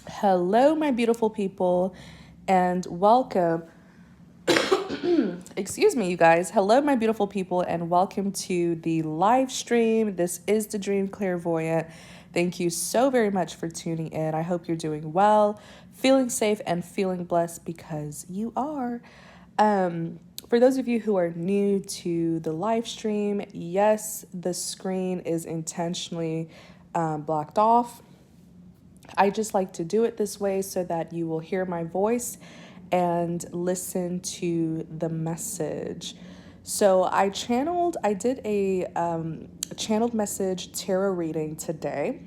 Hello, my beautiful people, and welcome. Excuse me, you guys. Hello, my beautiful people, and welcome to the live stream. This is the Dream Clairvoyant. Thank you so very much for tuning in. I hope you're doing well, feeling safe, and feeling blessed because you are. For those of you who are new to the live stream, yes, the screen is intentionally blocked off. I just like to do it this way so that you will hear my voice and listen to the message. So I did a channeled message tarot reading today.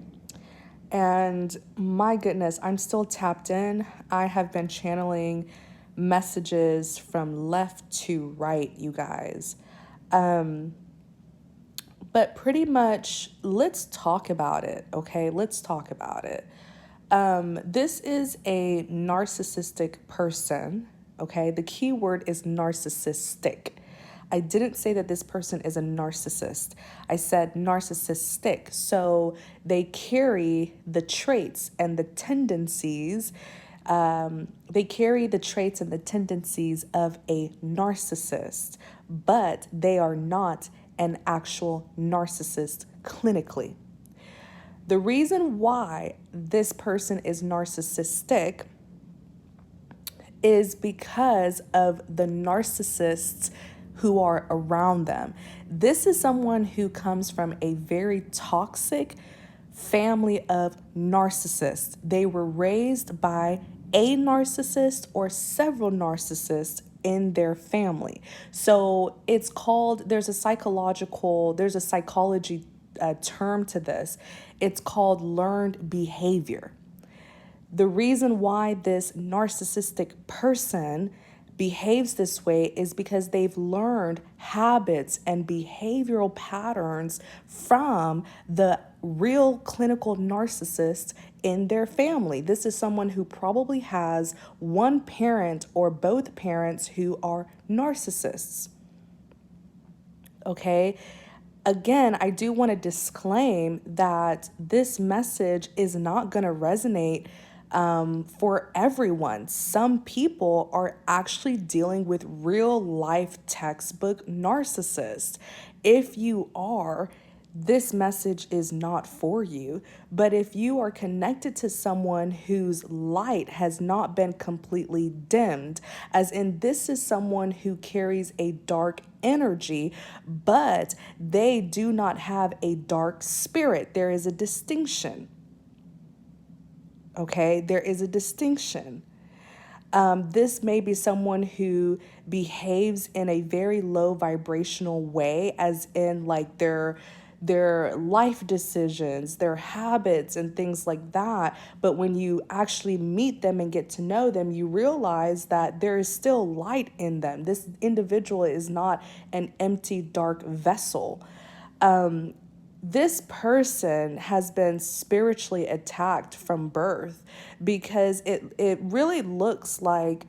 And my goodness, I'm still tapped in. I have been channeling messages from left to right, you guys. But pretty much, let's talk about it, okay? Let's talk about it. This is a narcissistic person, okay? The key word is narcissistic. I didn't say that this person is a narcissist. I said narcissistic. So they carry the traits and the tendencies. They carry the traits and the tendencies of a narcissist, but they are not an actual narcissist clinically. The reason why this person is narcissistic is because of the narcissists who are around them. This is someone who comes from a very toxic family of narcissists. They were raised by a narcissist or several narcissists in their family. So it's called, there's a psychology term to this. It's called learned behavior. The reason why this narcissistic person behaves this way is because they've learned habits and behavioral patterns from the real clinical narcissist in their family. This is someone who probably has one parent or both parents who are narcissists. Okay. Again, I do want to disclaim that this message is not going to resonate for everyone. Some people are actually dealing with real life textbook narcissists. If you are, this message is not for you. But if you are connected to someone whose light has not been completely dimmed, as in this is someone who carries a dark energy, but they do not have a dark spirit, there is a distinction. Okay, there is a distinction. This may be someone who behaves in a very low vibrational way, as in like their life decisions, their habits and things like that. But when you actually meet them and get to know them, you realize that there is still light in them. This individual is not an empty, dark vessel. This person has been spiritually attacked from birth because it really looks like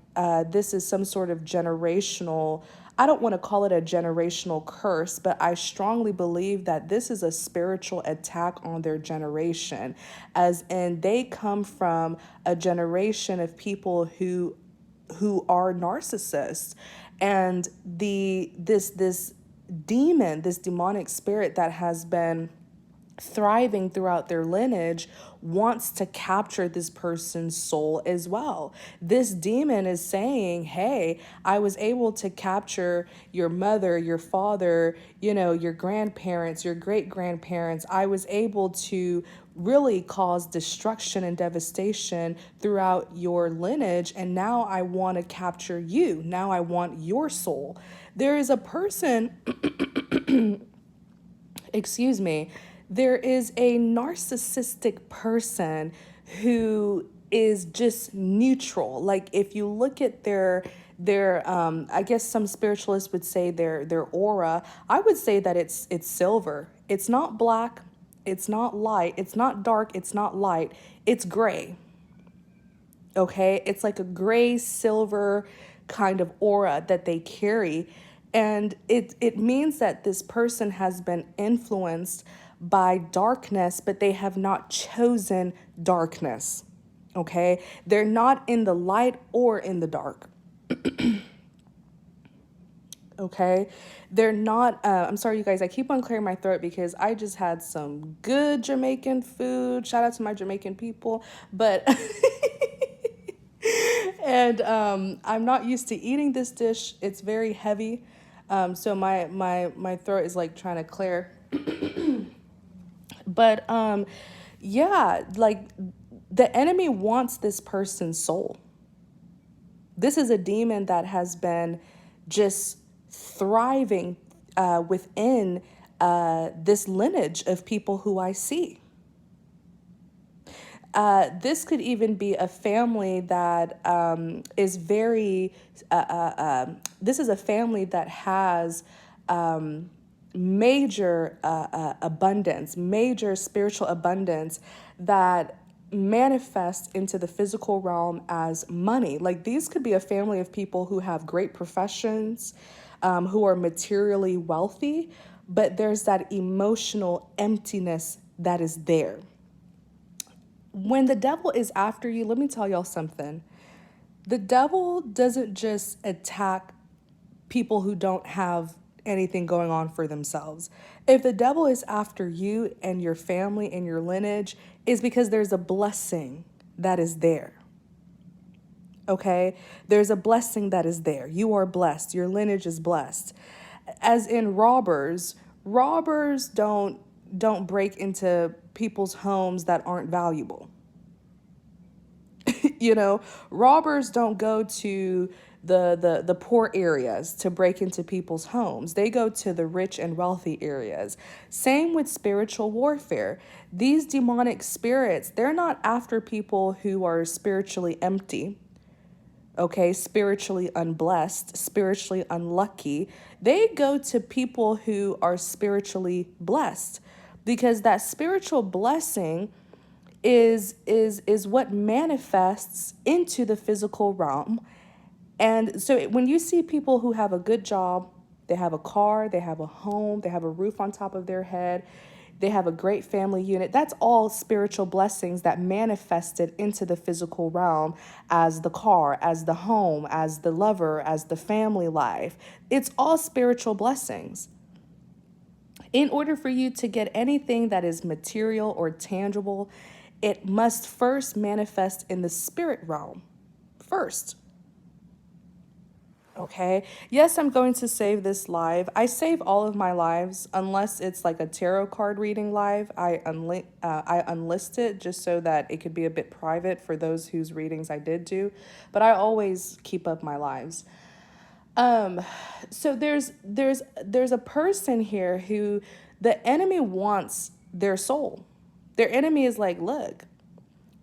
this is some sort of generational. I don't want to call it a generational curse, but I strongly believe that this is a spiritual attack on their generation, as in they come from a generation of people who are narcissists, and this demon, this demonic spirit that has been thriving throughout their lineage wants to capture this person's soul as well. This demon is saying, hey, I was able to capture your mother, your father, your grandparents, your great grandparents. I was able to really cause destruction and devastation throughout your lineage. And now I want to capture you. Now I want your soul. There is a person, excuse me, there is a narcissistic person who is just neutral. Like if you look at their I guess some spiritualists would say their aura, I would say that it's silver. It's not black, it's not light, it's not dark, it's not light, it's gray. Okay, it's like a gray silver kind of aura that they carry. And it means that this person has been influenced by darkness, but they have not chosen darkness. Okay? They're not in the light or in the dark. Okay? They're not, I'm sorry, you guys, I keep on clearing my throat because I just had some good Jamaican food. Shout out to my Jamaican people. But, and I'm not used to eating this dish. It's very heavy. So my throat is like trying to clear. But yeah, like the enemy wants this person's soul. This is a demon that has been just thriving within this lineage of people who I see. This could even be a family that is very, this is a family that has major abundance, major spiritual abundance that manifests into the physical realm as money. Like these could be a family of people who have great professions, who are materially wealthy, but there's that emotional emptiness that is there. When the devil is after you, let me tell y'all something. The devil doesn't just attack people who don't have anything going on for themselves. If the devil is after you and your family and your lineage, is because there's a blessing that is there. Okay? There's a blessing that is there. You are blessed. Your lineage is blessed. As in robbers don't break into people's homes that aren't valuable. You know, robbers don't go to the poor areas to break into people's homes. They go to the rich and wealthy areas. Same with spiritual warfare. These demonic spirits, they're not after people who are spiritually empty. Okay, spiritually unblessed, spiritually unlucky. They go to people who are spiritually blessed, because that spiritual blessing is what manifests into the physical realm. And so when you see people who have a good job, they have a car, they have a home, they have a roof on top of their head, they have a great family unit, that's all spiritual blessings that manifested into the physical realm as the car, as the home, as the lover, as the family life. It's all spiritual blessings. In order for you to get anything that is material or tangible, it must first manifest in the spirit realm first. Okay. Yes, I'm going to save this live. I save all of my lives unless it's like a tarot card reading live. I unlist it just so that it could be a bit private for those whose readings I did do. But I always keep up my lives. So there's a person here who the enemy wants their soul. Their enemy is like, look,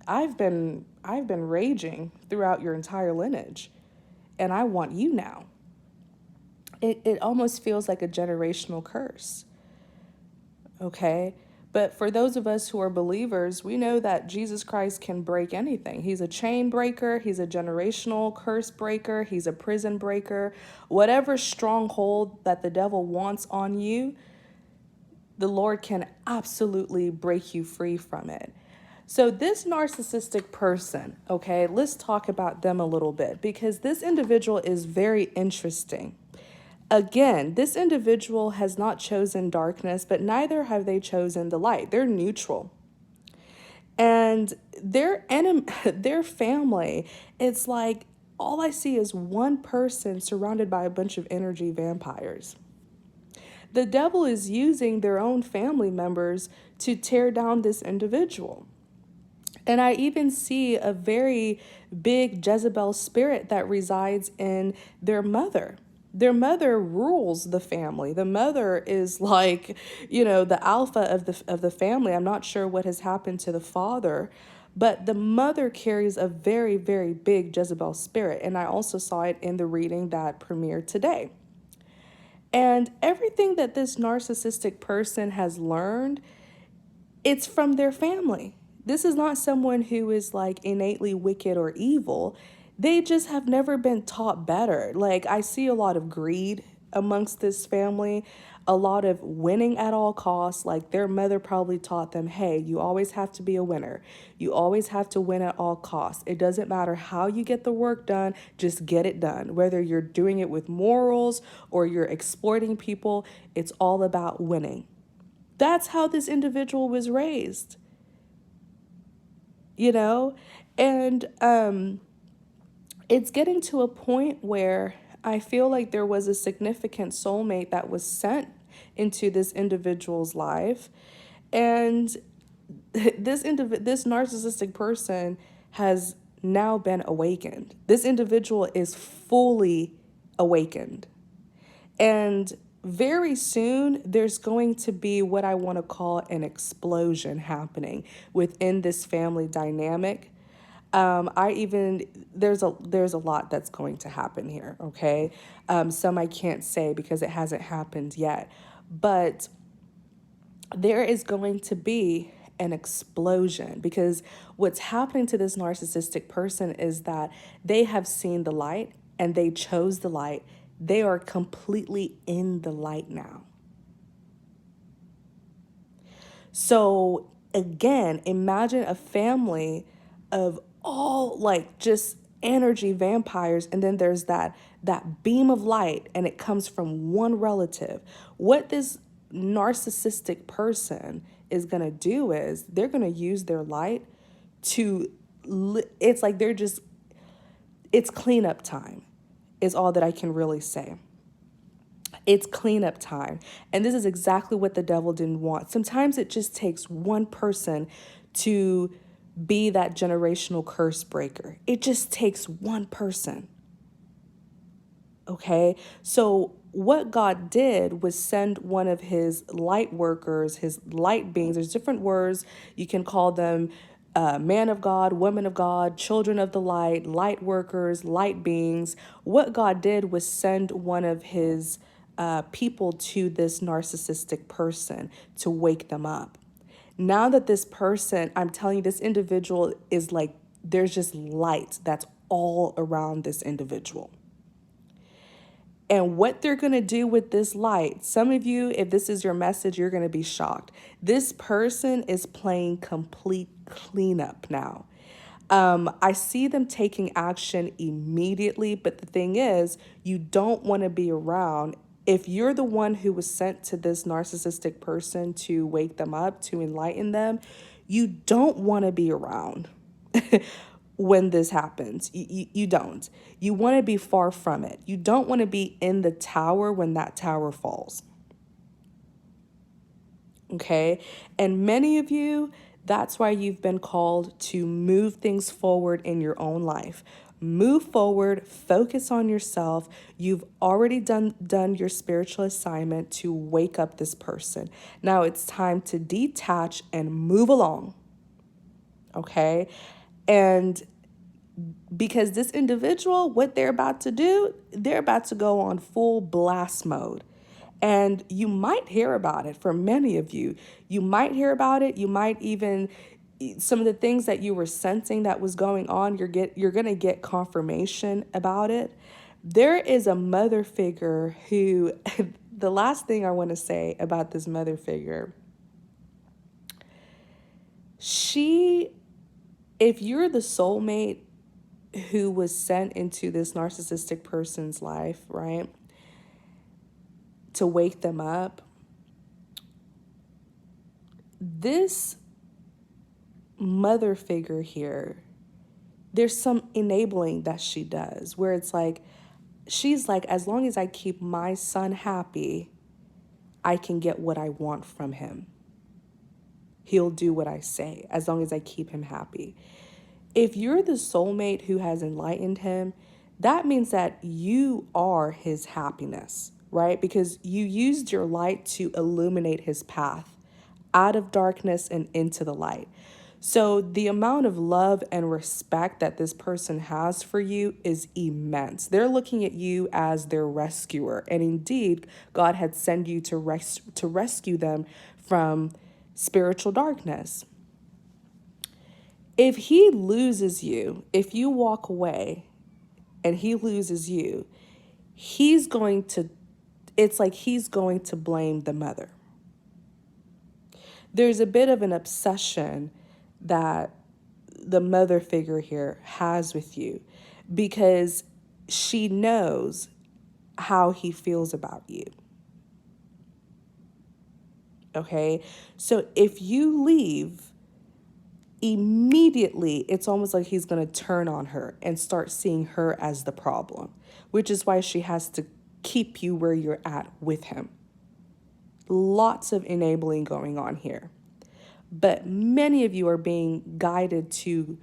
I've been raging throughout your entire lineage, and I want you now. It almost feels like a generational curse. Okay? But for those of us who are believers, we know that Jesus Christ can break anything. He's a chain breaker. He's a generational curse breaker. He's a prison breaker. Whatever stronghold that the devil wants on you, the Lord can absolutely break you free from it. So this narcissistic person, okay, let's talk about them a little bit, because this individual is very interesting. Again, this individual has not chosen darkness, but neither have they chosen the light. They're neutral. And their their family, it's like all I see is one person surrounded by a bunch of energy vampires. The devil is using their own family members to tear down this individual. And I even see a very big Jezebel spirit that resides in their mother. Their mother rules the family. The mother is like, the alpha of the family. I'm not sure what has happened to the father, but the mother carries a very, very big Jezebel spirit. And I also saw it in the reading that premiered today. And everything that this narcissistic person has learned, it's from their family. This is not someone who is like innately wicked or evil. They just have never been taught better. Like I see a lot of greed amongst this family, a lot of winning at all costs. Like their mother probably taught them, hey, you always have to be a winner. You always have to win at all costs. It doesn't matter how you get the work done, just get it done. Whether you're doing it with morals or you're exploiting people, it's all about winning. That's how this individual was raised, you know? And it's getting to a point where I feel like there was a significant soulmate that was sent into this individual's life. And this narcissistic person has now been awakened. This individual is fully awakened. And very soon, there's going to be what I want to call an explosion happening within this family dynamic. I even there's a lot that's going to happen here. Okay, some I can't say because it hasn't happened yet, but there is going to be an explosion because what's happening to this narcissistic person is that they have seen the light and they chose the light. They are completely in the light now. So again, imagine a family of all like just energy vampires, and then there's that beam of light and it comes from one relative. What this narcissistic person is going to do is they're going to use their light to it's like they're just it's cleanup time is all that I can really say. It's cleanup time. And this is exactly what the devil didn't want. Sometimes it just takes one person to be that generational curse breaker. It just takes one person. Okay? So what God did was send one of his light workers, his light beings. There's different words. You can call them man of God, woman of God, children of the light, light workers, light beings. What God did was send one of his people to this narcissistic person to wake them up. Now that this person, I'm telling you, this individual is like, there's just light that's all around this individual. And what they're going to do with this light, some of you, if this is your message, you're going to be shocked. This person is playing complete cleanup now. I see them taking action immediately, but the thing is, you don't want to be around. If you're the one who was sent to this narcissistic person to wake them up, to enlighten them, you don't want to be around when this happens. You don't. You want to be far from it. You don't want to be in the tower when that tower falls. Okay? And many of you, that's why you've been called to move things forward in your own life. Move forward, focus on yourself. You've already done your spiritual assignment to wake up this person. Now it's time to detach and move along. Okay? And because this individual, what they're about to do, they're about to go on full blast mode. And you might hear about it for many of you. You might hear about it. You might even, some of the things that you were sensing that was going on, you're going to get confirmation about it. There is a mother figure who, the last thing I want to say about this mother figure, if you're the soulmate who was sent into this narcissistic person's life, right, to wake them up, this mother figure here, there's some enabling that she does where it's like, she's like, as long as I keep my son happy, I can get what I want from him. He'll do what I say as long as I keep him happy. If you're the soulmate who has enlightened him, that means that you are his happiness, right? Because you used your light to illuminate his path out of darkness and into the light. So the amount of love and respect that this person has for you is immense. They're looking at you as their rescuer. And indeed, God had sent you to rescue them from spiritual darkness. If he loses you, if you walk away and he loses you, he's going to it's like he's going to blame the mother. There's a bit of an obsession that the mother figure here has with you because she knows how he feels about you. Okay? So if you leave, immediately it's almost like he's going to turn on her and start seeing her as the problem, which is why she has to keep you where you're at with him. Lots of enabling going on here. But many of you are being guided to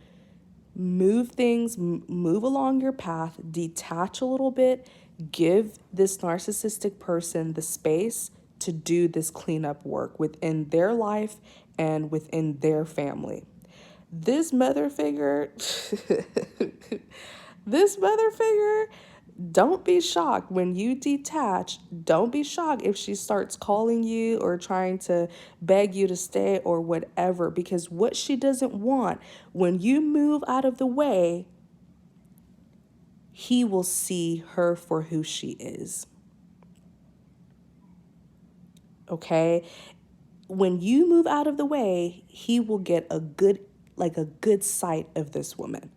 move things, move along your path, detach a little bit, give this narcissistic person the space to do this cleanup work within their life and within their family. This mother figure, this mother figure, don't be shocked when you detach. Don't be shocked if she starts calling you or trying to beg you to stay or whatever, because what she doesn't want, when you move out of the way, he will see her for who she is. Okay? When you move out of the way, he will get a good sight of this woman.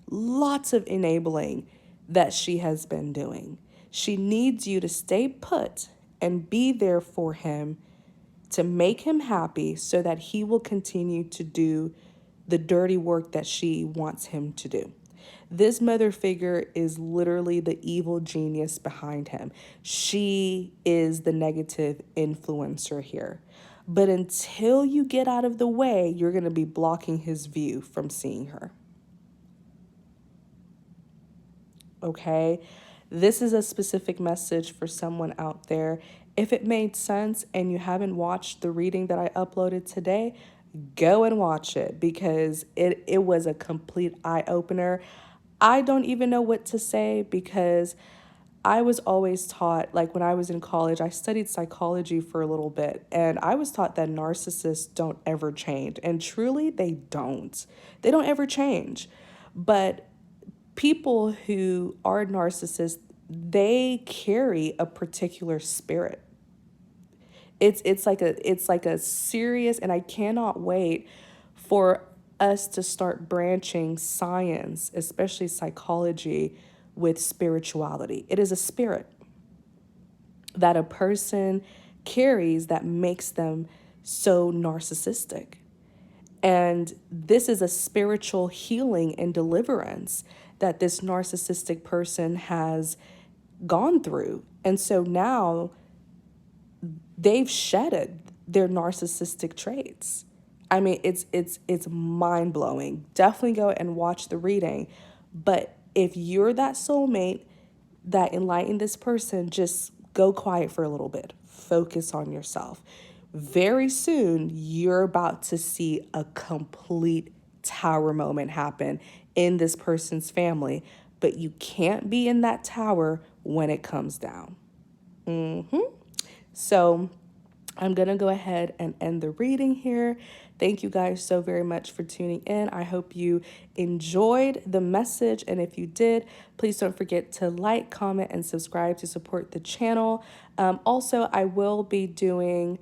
Lots of enabling that she has been doing. She needs you to stay put and be there for him to make him happy so that he will continue to do the dirty work that she wants him to do. This mother figure is literally the evil genius behind him. She is the negative influencer here. But until you get out of the way, you're going to be blocking his view from seeing her. Okay? This is a specific message for someone out there. If it made sense and you haven't watched the reading that I uploaded today, go and watch it because it was a complete eye-opener. I don't even know what to say because I was always taught, like when I was in college, I studied psychology for a little bit, and I was taught that narcissists don't ever change. And truly, they don't. They don't ever change. But people who are narcissists, they carry a particular spirit. It's like a serious, and I cannot wait for us to start branching science, especially psychology, with spirituality. It is a spirit that a person carries that makes them so narcissistic. And this is a spiritual healing and deliverance that this narcissistic person has gone through. And so now they've shedded their narcissistic traits. I mean, it's mind-blowing. Definitely go and watch the reading. But if you're that soulmate that enlightened this person, just go quiet for a little bit. Focus on yourself. Very soon, you're about to see a complete tower moment happen in this person's family, but you can't be in that tower when it comes down. So I'm going to go ahead and end the reading here. Thank you guys so very much for tuning in. I hope you enjoyed the message. And if you did, please don't forget to like, comment, and subscribe to support the channel. Also, I will be doing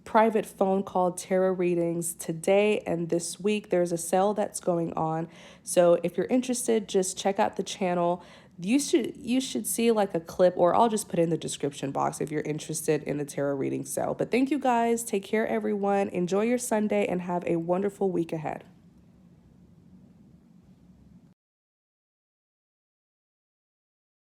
private phone call tarot readings today and this week. There's a sale that's going on. So if you're interested, just check out the channel. You should see like a clip, or I'll just put it in the description box if you're interested in the tarot reading sale. But thank you guys. Take care, everyone. Enjoy your Sunday and have a wonderful week ahead.